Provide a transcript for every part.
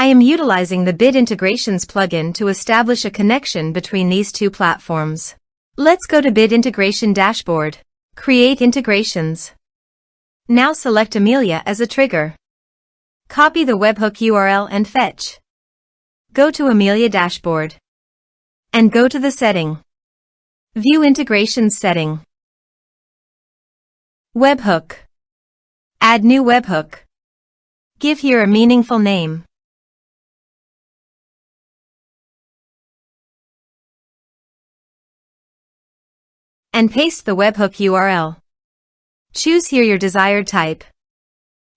I am utilizing the Bit Integrations plugin to establish a connection between these two platforms. Let's go to Bit Integration Dashboard. Create integrations. Now select Amelia as a trigger. Copy the webhook URL and fetch. Go to Amelia Dashboard. And go to the setting. View Integrations setting. Webhook. Add new webhook. Give here a meaningful name. And paste the webhook URL. Choose here your desired type.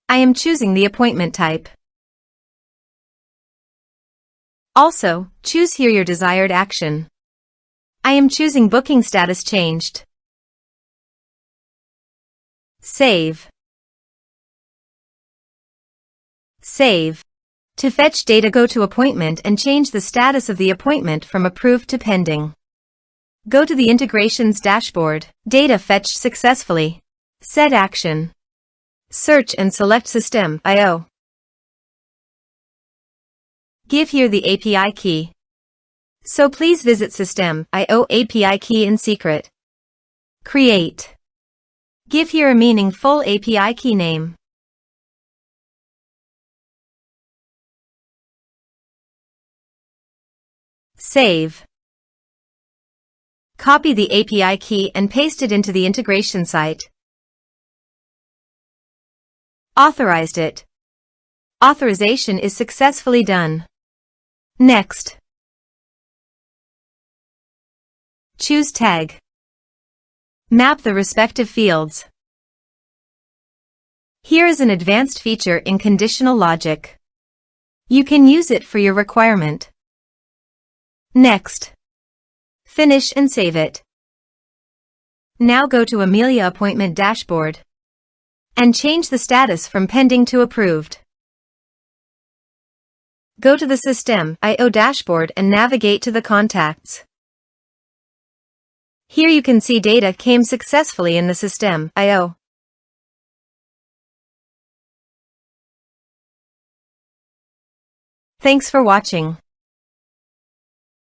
I am choosing the appointment type. Also, choose here your desired action. I am choosing booking status changed. Save. Save. To fetch data, go to Appointment and change the status of the appointment from approved to pending. Go to the Integrations Dashboard. Data fetched successfully. Set action. Search and select System.io. Give here the API key. So please visit System.io API key in secret. Create. Give here a meaningful API key name. Save. Copy the API key and paste it into the integration site. Authorized it. Authorization is successfully done. Next. Choose tag. Map the respective fields. Here is an advanced feature in conditional logic. You can use it for your requirement. Next. Finish and save it. Now go to Amelia Appointment Dashboard and change the status from pending to approved. Go to the System.io dashboard and navigate to the contacts. Here you can see data came successfully in the System.io. Thanks for watching.